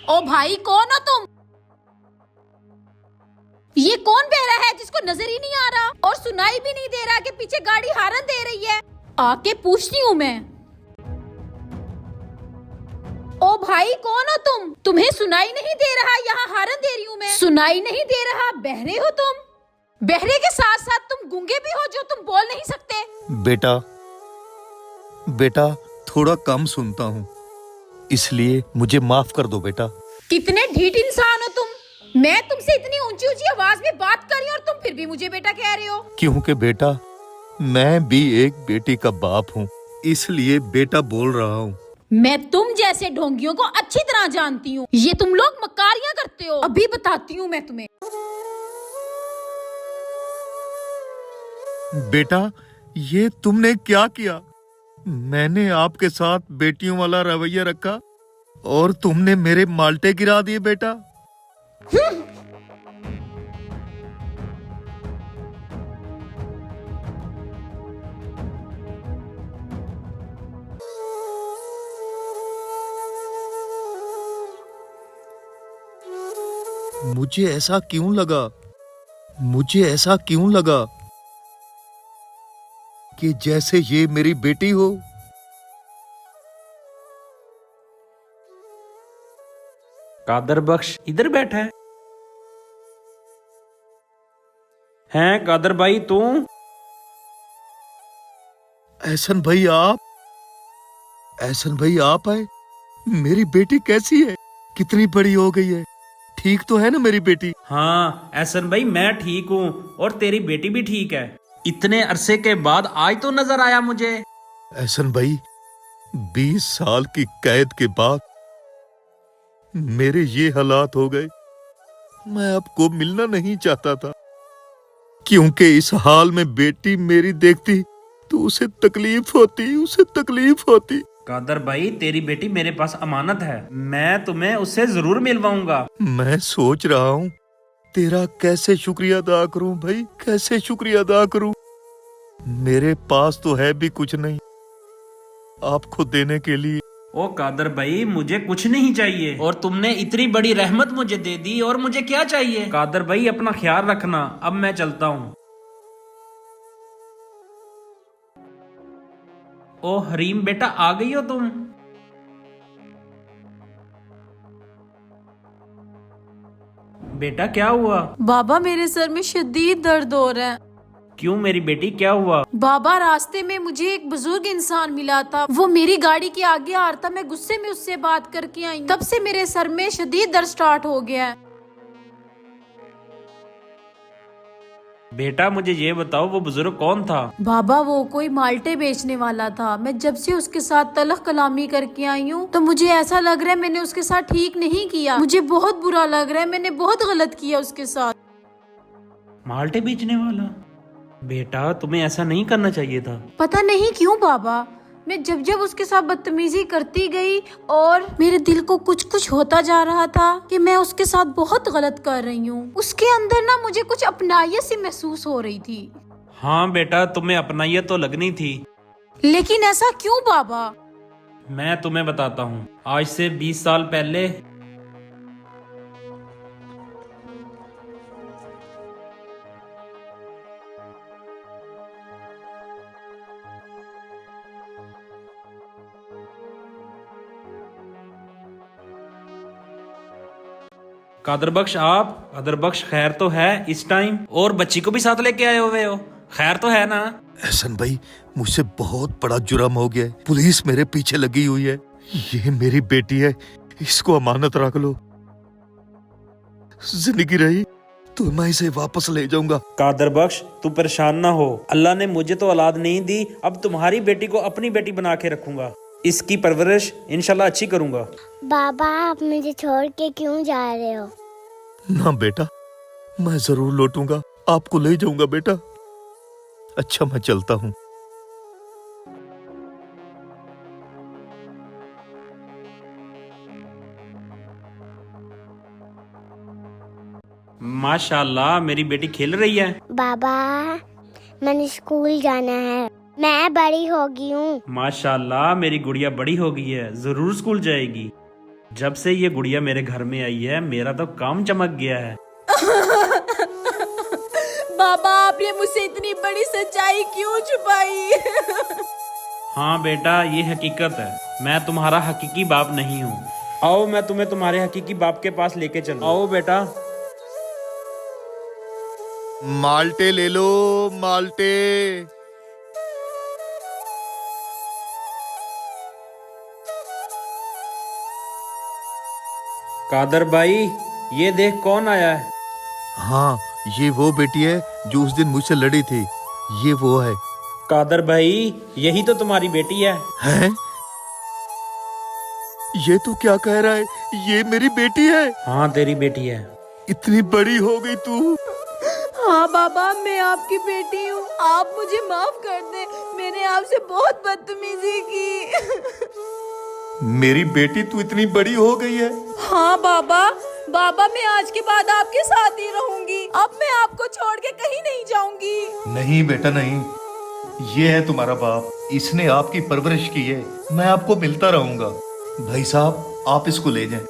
ओ भाई कौन हो तुम? ये कौन बहरा है जिसको नजर ही नहीं आ रहा और सुनाई भी नहीं दे रहा कि पीछे गाड़ी हारन दे रही है? आके पूछती हूँ मैं। ओ भाई कौन हो तुम? तुम्हें सुनाई नहीं दे रहा? यहाँ हारन दे रही हूँ मैं। सुनाई नहीं दे रहा? बहरे हो तुम? बहरे के साथ साथ तुम गूंगे भी हो जो तुम बोल नहीं सकते? बेटा बेटा थोड़ा कम सुनता हूँ, इसलिए मुझे माफ कर दो बेटा। कितने ढीठ इंसान हो तुम। मैं तुमसे इतनी ऊंची ऊंची आवाज में बात कर रही हूँ और तुम फिर भी मुझे बेटा कह रहे हो। क्योंकि बेटा मैं भी एक बेटी का बाप हूँ, इसलिए बेटा बोल रहा हूँ। मैं तुम जैसे ढोंगियों को अच्छी तरह जानती हूँ। ये तुम लोग मकारियां करते हो। अभी बताती हूँ मैं तुम्हें। बेटा ये तुमने क्या किया? मैंने आपके साथ बेटियों वाला रवैया रखा और तुमने मेरे माल्टे गिरा दिए बेटा। मुझे ऐसा क्यों लगा कि जैसे ये मेरी बेटी हो। कादर बख्श इधर बैठा है। हैं कादर भाई तू? एहसन भाई आप आए। मेरी बेटी कैसी है? कितनी बड़ी हो गई है? ठीक तो है ना मेरी बेटी? हाँ एहसन भाई मैं ठीक हूँ और तेरी बेटी भी ठीक है। इतने अरसे के बाद आज तो नजर आया मुझे। एहसन भाई 20 साल की कैद के बाद मेरे ये हालात हो गए। मैं आपको मिलना नहीं चाहता था, क्योंकि इस हाल में बेटी मेरी देखती तो उसे तकलीफ होती। कादर भाई तेरी बेटी मेरे पास अमानत है, मैं तुम्हें उससे जरूर मिलवाऊंगा। मैं सोच रहा हूँ तेरा कैसे शुक्रिया अदा करूं भाई, कैसे शुक्रिया अदा करूं। मेरे पास तो है भी कुछ नहीं आपको देने के लिए। ओ कादर भाई मुझे कुछ नहीं चाहिए और तुमने इतनी बड़ी रहमत मुझे दे दी और मुझे क्या चाहिए। कादर भाई अपना ख्याल रखना, अब मैं चलता हूँ। ओ हरीम बेटा आ गई हो तुम? बेटा क्या हुआ? बाबा मेरे सर में शदीद दर्द हो रहा है। क्यों मेरी बेटी क्या हुआ? बाबा रास्ते में मुझे एक बुजुर्ग इंसान मिला था, वो मेरी गाड़ी के आगे आ रहा था। मैं गुस्से में उससे बात करके आई, तब से मेरे सर में शदीद दर्द स्टार्ट हो गया है। बेटा मुझे ये बताओ वो बुजुर्ग कौन था? बाबा वो कोई माल्टे बेचने वाला था। मैं जब से उसके साथ तलख कलामी करके आई हूँ तो मुझे ऐसा लग रहा है मैंने उसके साथ ठीक नहीं किया। मुझे बहुत बुरा लग रहा है, मैंने बहुत गलत किया उसके साथ। माल्टे बेचने वाला? बेटा तुम्हें ऐसा नहीं करना चाहिए था। पता नहीं क्यों बाबा, मैं जब जब उसके साथ बदतमीजी करती गई और मेरे दिल को कुछ कुछ होता जा रहा था कि मैं उसके साथ बहुत गलत कर रही हूँ। उसके अंदर ना मुझे कुछ अपनायत सी महसूस हो रही थी। हाँ बेटा तुम्हें अपनायत तो लगनी थी। लेकिन ऐसा क्यों बाबा? मैं तुम्हें बताता हूँ। आज से 20 साल पहले कादर बख्श आप? कादर बख्श खैर तो है इस टाइम? और बच्ची को भी साथ लेके आए हुए हो, खैर तो है ना? एहसन भाई मुझसे बहुत बड़ा जुर्म हो गया है, पुलिस मेरे पीछे लगी हुई है। ये मेरी बेटी है, इसको अमानत रख लो। जिंदगी रही तो मैं इसे वापस ले जाऊंगा। कादर बख्श तू परेशान ना हो, अल्लाह ने मुझे तो औलाद नहीं दी, अब तुम्हारी बेटी को अपनी बेटी बना के रखूंगा। इसकी परवरिश इंशाल्लाह अच्छी करूंगा। बाबा आप मुझे छोड़ के क्यों जा रहे हो? ना बेटा मैं जरूर लौटूंगा, आपको ले जाऊंगा बेटा। अच्छा मैं चलता हूँ। माशाल्लाह मेरी बेटी खेल रही है। बाबा मैंने स्कूल जाना है, मैं बड़ी हो गई हूँ। माशाल्लाह मेरी गुड़िया बड़ी हो गई है, जरूर स्कूल जाएगी। जब से ये गुड़िया मेरे घर में आई है मेरा तो काम चमक गया है। बाबा आपने मुझसे इतनी बड़ी सच्चाई क्यों छुपाई? हाँ बेटा, ये हकीकत है। मैं तुम्हारा हकीकी बाप नहीं हूँ। आओ मैं तुम्हें तुम्हारे हकीकी बाप के पास लेके चलूं। आओ बेटा। माल्टे ले लो, माल्टे। कादर भाई, ये देख कौन आया है। हाँ, ये वो बेटी है जो उस दिन मुझसे लड़ी थी। ये वो है। कादर भाई, यही तो तुम्हारी बेटी है। हैं? ये तो क्या कह रहा है? ये मेरी बेटी है? हाँ, तेरी बेटी है। इतनी बड़ी हो गई तू? हाँ बाबा, मैं आपकी बेटी हूँ। आप मुझे माफ कर दे, मैंने आपसे बहुत बदतमीजी की। मेरी बेटी तू इतनी बड़ी हो गई है? हाँ बाबा, बाबा मैं आज के बाद आपके साथ ही रहूंगी। अब मैं आपको छोड़ के कहीं नहीं जाऊंगी। नहीं बेटा नहीं, ये है तुम्हारा बाप। इसने आपकी परवरिश की है। मैं आपको मिलता रहूंगा। भाई साहब, आप इसको ले जाएं।